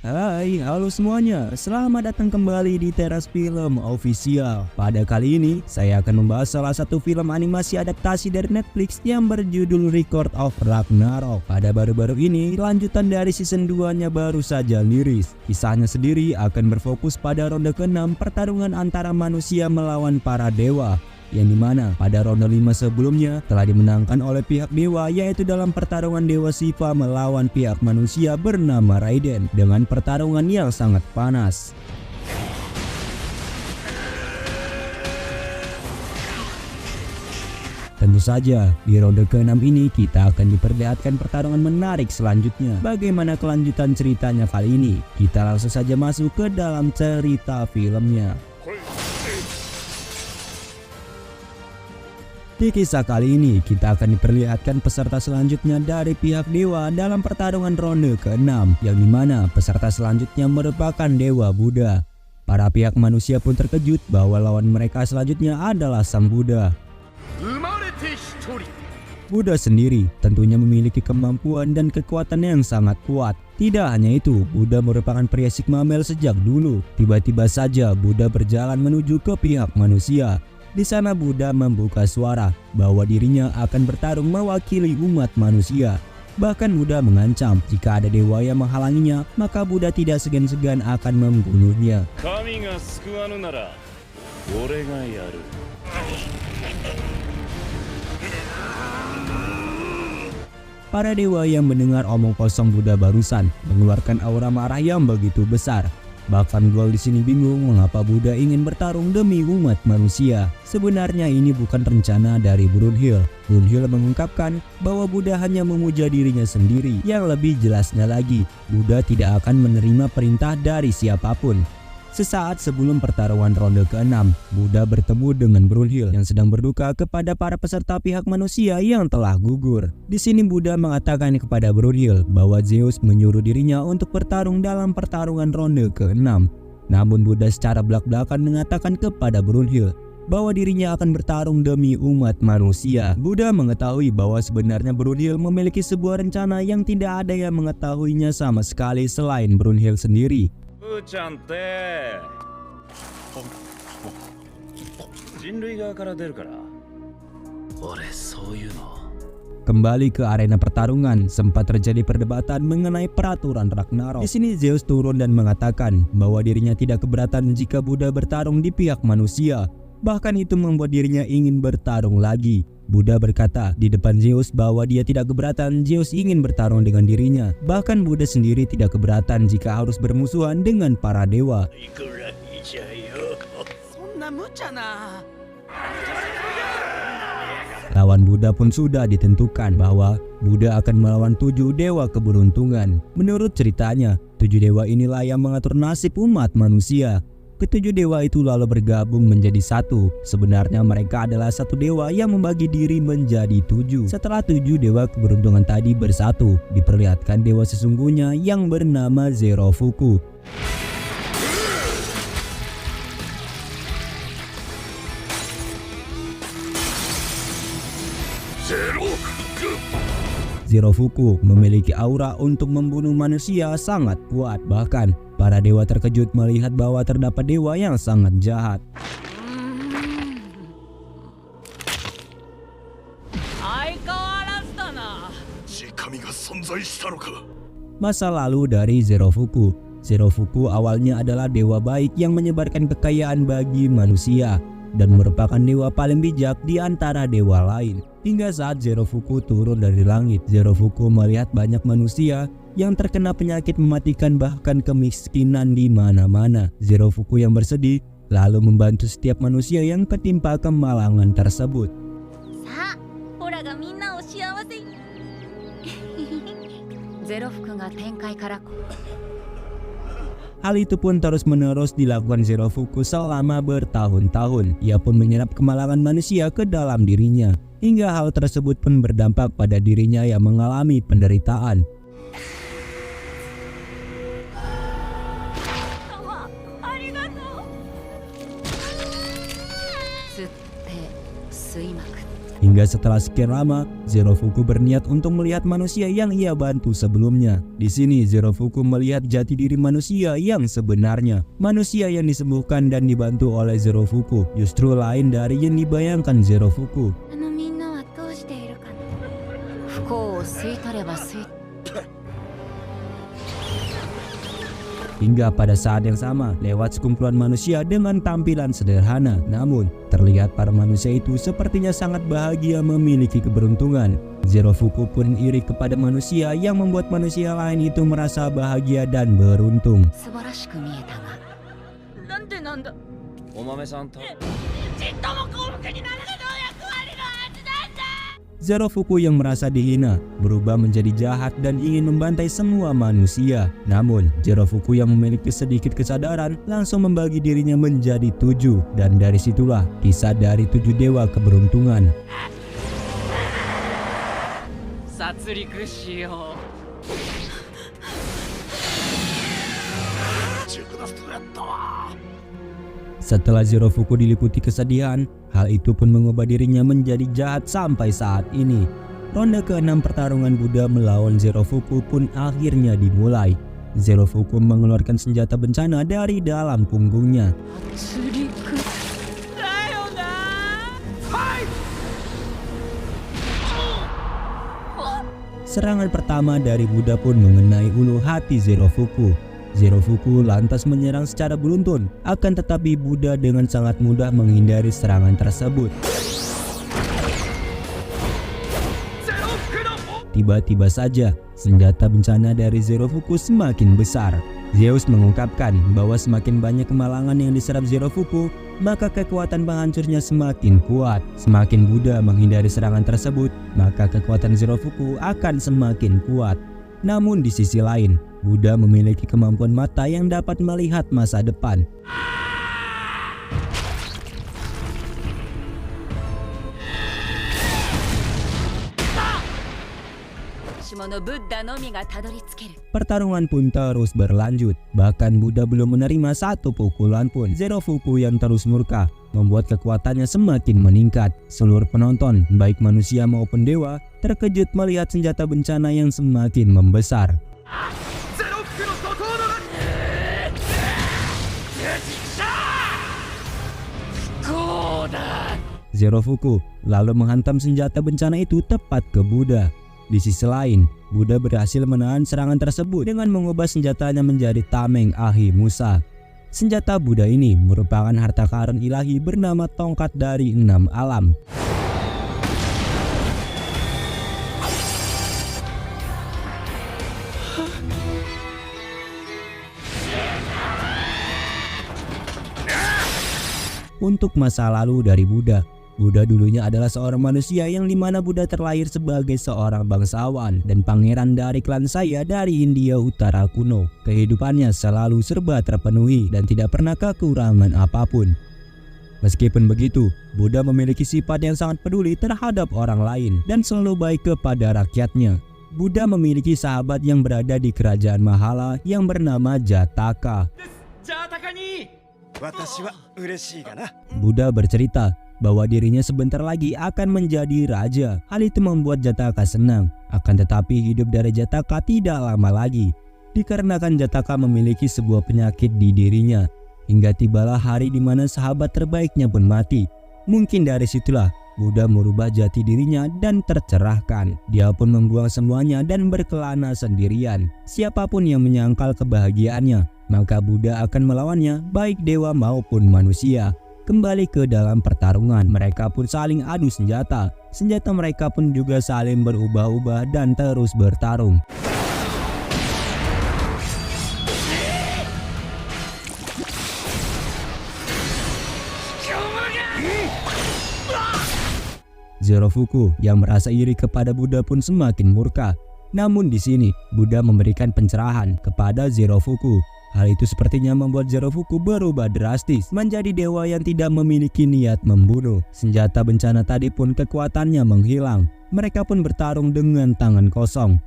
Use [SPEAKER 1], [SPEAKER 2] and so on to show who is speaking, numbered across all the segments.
[SPEAKER 1] Hai, halo semuanya. Selamat datang kembali di Teras Film Official. Pada kali ini, saya akan membahas salah satu film animasi adaptasi dari Netflix yang berjudul Record of Ragnarok. Pada baru-baru ini, lanjutan dari season 2-nya baru saja liris. Kisahnya sendiri akan berfokus pada ronde ke-6 pertarungan antara manusia melawan para dewa, yang dimana pada ronde 5 sebelumnya telah dimenangkan oleh pihak dewa, yaitu dalam pertarungan Dewa Shiva melawan pihak manusia bernama Raiden dengan pertarungan yang sangat panas. Tentu saja, di ronde ke-6 ini kita akan diperlihatkan pertarungan menarik selanjutnya. Bagaimana kelanjutan ceritanya kali ini? Kita langsung saja masuk ke dalam cerita filmnya. Di kisah kali ini, kita akan diperlihatkan peserta selanjutnya dari pihak dewa dalam pertarungan ronde ke-6, yang dimana peserta selanjutnya merupakan Dewa Buddha. Para pihak manusia pun terkejut bahwa lawan mereka selanjutnya adalah Sang Buddha. Buddha sendiri tentunya memiliki kemampuan dan kekuatan yang sangat kuat. Tidak hanya itu, Buddha merupakan pria Sigma Male sejak dulu. Tiba-tiba saja Buddha berjalan menuju ke pihak manusia. Di sana Buddha membuka suara bahwa dirinya akan bertarung mewakili umat manusia. Bahkan Buddha mengancam jika ada dewa yang menghalanginya, maka Buddha tidak segan-segan akan membunuhnya. Para dewa yang mendengar omong kosong Buddha barusan mengeluarkan aura marah yang begitu besar. Bahkan Gold di sini bingung mengapa Buddha ingin bertarung demi umat manusia. Sebenarnya ini bukan rencana dari Brunhild. Brunhild mengungkapkan bahwa Buddha hanya memuja dirinya sendiri. Yang lebih jelasnya lagi, Buddha tidak akan menerima perintah dari siapapun. Sesaat sebelum pertarungan ronde ke-6, Buddha bertemu dengan Brunhild yang sedang berduka kepada para peserta pihak manusia yang telah gugur. Di sini Buddha mengatakan kepada Brunhild bahwa Zeus menyuruh dirinya untuk bertarung dalam pertarungan ronde ke-6. Namun Buddha secara belak-belakan mengatakan kepada Brunhild bahwa dirinya akan bertarung demi umat manusia. Buddha mengetahui bahwa sebenarnya Brunhild memiliki sebuah rencana yang tidak ada yang mengetahuinya sama sekali selain Brunhild sendiri. Kembali ke arena pertarungan, sempat terjadi perdebatan mengenai peraturan Ragnarok. Di sini Zeus turun dan mengatakan bahwa dirinya tidak keberatan jika Buddha bertarung di pihak manusia. Bahkan itu membuat dirinya ingin bertarung lagi. Buddha berkata di depan Zeus bahwa dia tidak keberatan Zeus ingin bertarung dengan dirinya. Bahkan Buddha sendiri tidak keberatan jika harus bermusuhan dengan para dewa. Lawan Buddha pun sudah ditentukan bahwa Buddha akan melawan 7 dewa keberuntungan. Menurut ceritanya, 7 dewa inilah yang mengatur nasib umat manusia. Ketujuh dewa itu lalu bergabung menjadi satu. Sebenarnya mereka adalah satu dewa yang membagi diri menjadi 7. Setelah 7 dewa keberuntungan tadi bersatu, diperlihatkan dewa sesungguhnya yang bernama Zerofuku. Zerofuku memiliki aura untuk membunuh manusia sangat kuat. Bahkan para dewa terkejut melihat bahwa terdapat dewa yang sangat jahat. Masa lalu dari Zerofuku. Zerofuku awalnya adalah dewa baik yang menyebarkan kekayaan bagi manusia dan merupakan dewa paling bijak di antara dewa lain. Hingga saat Zerofuku turun dari langit, Zerofuku melihat banyak manusia yang terkena penyakit mematikan bahkan kemiskinan di mana-mana. Zerofuku yang bersedih lalu membantu setiap manusia yang ketimpa kemalangan tersebut. Hal itu pun terus-menerus dilakukan Zerofuku selama bertahun-tahun. Ia pun menyerap kemalangan manusia ke dalam dirinya. Hingga hal tersebut pun berdampak pada dirinya yang mengalami penderitaan. Hingga setelah sekian lama, Zerofuku berniat untuk melihat manusia yang ia bantu sebelumnya. Di sini Zerofuku melihat jati diri manusia yang sebenarnya. Manusia yang disembuhkan dan dibantu oleh Zerofuku justru lain dari yang dibayangkan Zerofuku. Hingga pada saat yang sama, lewat sekumpulan manusia dengan tampilan sederhana, namun terlihat para manusia itu sepertinya sangat bahagia memiliki keberuntungan. Zerofuku pun iri kepada manusia yang membuat manusia lain itu merasa bahagia dan beruntung. Zerofuku yang merasa dihina berubah menjadi jahat dan ingin membantai semua manusia. Namun Zerofuku yang memiliki sedikit kesadaran langsung membagi dirinya menjadi 7, dan dari situlah kisah dari 7 dewa keberuntungan. Setelah Zerofuku diliputi kesedihan, hal itu pun mengubah dirinya menjadi jahat sampai saat ini. Ronde ke-6 pertarungan Buddha melawan Zerofuku pun akhirnya dimulai. Zerofuku mengeluarkan senjata bencana dari dalam punggungnya. Serangan pertama dari Buddha pun mengenai ulu hati Zerofuku. Zerofuku lantas menyerang secara beruntun, akan tetapi Buddha dengan sangat mudah menghindari serangan tersebut. Tiba-tiba saja, senjata bencana dari Zerofuku semakin besar. Zeus mengungkapkan bahwa semakin banyak kemalangan yang diserap Zerofuku, maka kekuatan penghancurnya semakin kuat. Semakin Buddha menghindari serangan tersebut, maka kekuatan Zerofuku akan semakin kuat. Namun di sisi lain, Buddha memiliki kemampuan mata yang dapat melihat masa depan. Pertarungan pun terus berlanjut. Bahkan Buddha belum menerima satu pukulan pun. Zerofuku yang terus murka membuat kekuatannya semakin meningkat. Seluruh penonton, baik manusia maupun dewa, terkejut melihat senjata bencana yang semakin membesar. Zerofuku lalu menghantam senjata bencana itu tepat ke Buddha. Di sisi lain, Buddha berhasil menahan serangan tersebut dengan mengubah senjatanya menjadi tameng ahi Musa. Senjata Buddha ini merupakan harta karun ilahi bernama tongkat dari 6 alam. Untuk masa lalu dari Buddha, Buddha dulunya adalah seorang manusia yang dimana Buddha terlahir sebagai seorang bangsawan dan pangeran dari klan Saya dari India Utara kuno. Kehidupannya selalu serba terpenuhi dan tidak pernah kekurangan apapun. Meskipun begitu, Buddha memiliki sifat yang sangat peduli terhadap orang lain dan selalu baik kepada rakyatnya. Buddha memiliki sahabat yang berada di kerajaan Mahala yang bernama Jataka. Buddha bercerita bahwa dirinya sebentar lagi akan menjadi raja. Hal itu membuat Jataka senang. Akan tetapi hidup dari Jataka tidak lama lagi, dikarenakan Jataka memiliki sebuah penyakit di dirinya. Hingga tibalah hari di mana sahabat terbaiknya pun mati. Mungkin dari situlah Buddha merubah jati dirinya dan tercerahkan. Dia pun membuang semuanya dan berkelana sendirian. Siapapun yang menyangkal kebahagiaannya, maka Buddha akan melawannya, baik dewa maupun manusia. Kembali ke dalam pertarungan, mereka pun saling adu senjata. Senjata mereka pun juga saling berubah-ubah dan terus bertarung. Zerofuku yang merasa iri kepada Buddha pun semakin murka. Namun di sini Buddha memberikan pencerahan kepada Zerofuku. Hal itu sepertinya membuat Zerofuku berubah drastis menjadi dewa yang tidak memiliki niat membunuh. Senjata bencana tadi pun kekuatannya menghilang. Mereka pun bertarung dengan tangan kosong.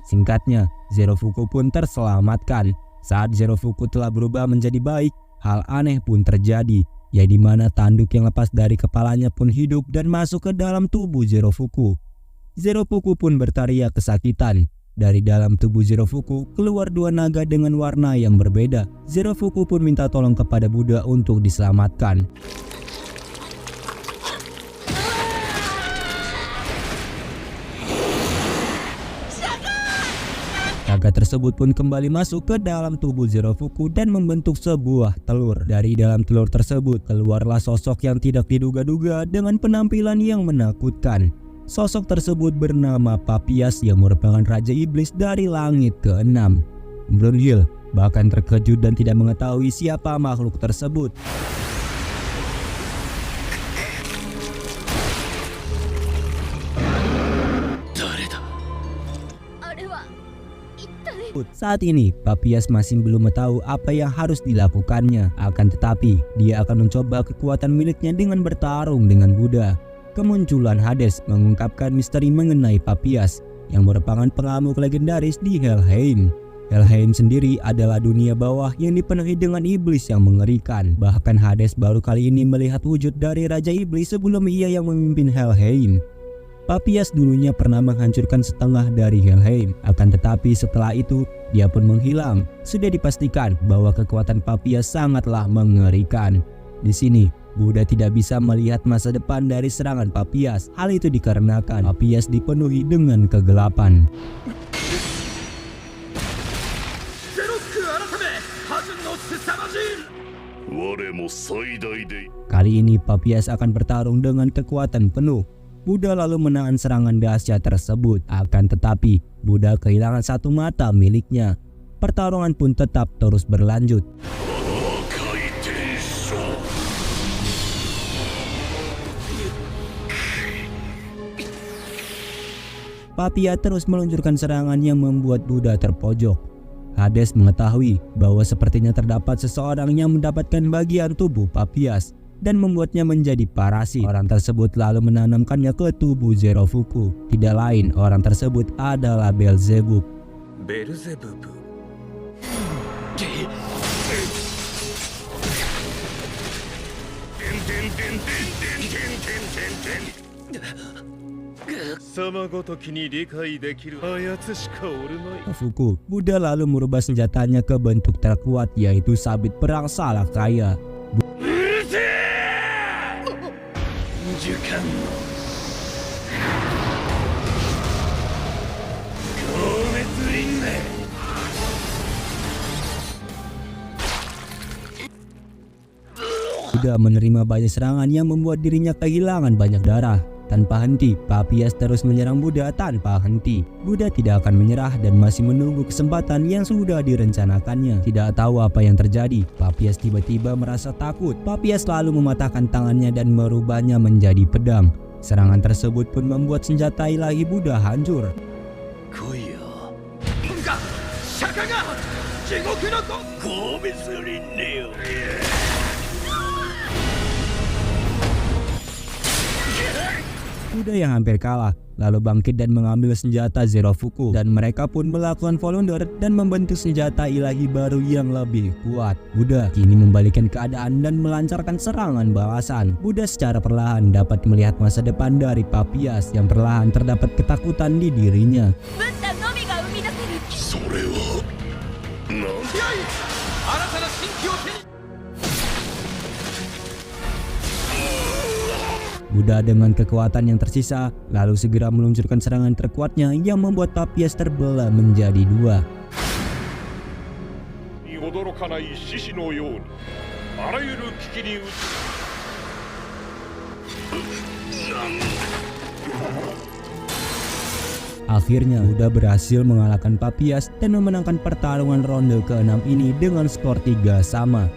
[SPEAKER 1] Singkatnya, Zerofuku pun terselamatkan. Saat Zerofuku telah berubah menjadi baik, hal aneh pun terjadi, di mana tanduk yang lepas dari kepalanya pun hidup dan masuk ke dalam tubuh Zerofuku. Zerofuku pun berteriak kesakitan. Dari dalam tubuh Zerofuku keluar dua naga dengan warna yang berbeda. Zerofuku pun minta tolong kepada Buddha untuk diselamatkan. Naga tersebut pun kembali masuk ke dalam tubuh Zerofuku dan membentuk sebuah telur. Dari dalam telur tersebut keluarlah sosok yang tidak diduga-duga dengan penampilan yang menakutkan. Sosok tersebut bernama Papias yang merupakan Raja Iblis dari langit ke-6. Brunhilde bahkan terkejut dan tidak mengetahui siapa makhluk tersebut. Saat ini, Papias masih belum tahu apa yang harus dilakukannya. Akan tetapi, dia akan mencoba kekuatan miliknya dengan bertarung dengan Buddha. Kemunculan Hades mengungkapkan misteri mengenai Papias yang merupakan pengamuk legendaris di Helheim. Helheim sendiri adalah dunia bawah yang dipenuhi dengan iblis yang mengerikan. Bahkan Hades baru kali ini melihat wujud dari Raja Iblis sebelum ia yang memimpin Helheim. Papias dulunya pernah menghancurkan setengah dari Helheim, akan tetapi setelah itu dia pun menghilang. Sudah dipastikan bahwa kekuatan Papias sangatlah mengerikan. Di sini, Buddha tidak bisa melihat masa depan dari serangan Papias. Hal itu dikarenakan Papias dipenuhi dengan kegelapan. Kali ini Papias akan bertarung dengan kekuatan penuh. Buddha lalu menahan serangan dahsyat tersebut. Akan tetapi, Buddha kehilangan satu mata miliknya. Pertarungan pun tetap terus berlanjut. Papias terus meluncurkan serangan yang membuat Buddha terpojok. Hades mengetahui bahwa sepertinya terdapat seseorang yang mendapatkan bagian tubuh Papias dan membuatnya menjadi parasit. Orang tersebut lalu menanamkannya ke tubuh Zerofuku. Tidak lain, orang tersebut adalah Beelzebub. Buddha lalu merubah senjatanya ke bentuk terkuat, yaitu sabit perang Salakaya. Buddha menerima banyak serangan yang membuat dirinya kehilangan banyak darah. Tanpa henti, Papias terus menyerang Buddha tanpa henti. Buddha tidak akan menyerah dan masih menunggu kesempatan yang sudah direncanakannya. Tidak tahu apa yang terjadi, Papias tiba-tiba merasa takut. Papias lalu mematahkan tangannya dan merubahnya menjadi pedang. Serangan tersebut pun membuat senjata ilahi Buddha hancur. Buddha yang hampir kalah lalu bangkit dan mengambil senjata Zerofuku, dan mereka pun melakukan Volunder dan membentuk senjata ilahi baru yang lebih kuat. Buddha kini membalikkan keadaan dan melancarkan serangan balasan. Buddha secara perlahan dapat melihat masa depan dari Papias yang perlahan terdapat ketakutan di dirinya. Buddha dengan kekuatan yang tersisa lalu segera meluncurkan serangan terkuatnya yang membuat Papias terbelah menjadi dua. Akhirnya Buddha berhasil mengalahkan Papias dan memenangkan pertarungan ronde ke-6 ini dengan skor 3-sama.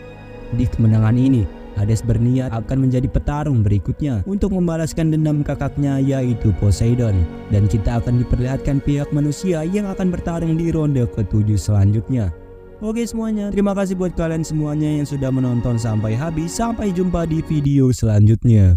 [SPEAKER 1] Di kemenangan ini, Hades berniat akan menjadi petarung berikutnya untuk membalaskan dendam kakaknya, yaitu Poseidon. Dan kita akan diperlihatkan pihak manusia yang akan bertarung di ronde ke-7 selanjutnya. Oke semuanya, terima kasih buat kalian semuanya yang sudah menonton sampai habis. Sampai jumpa di video selanjutnya.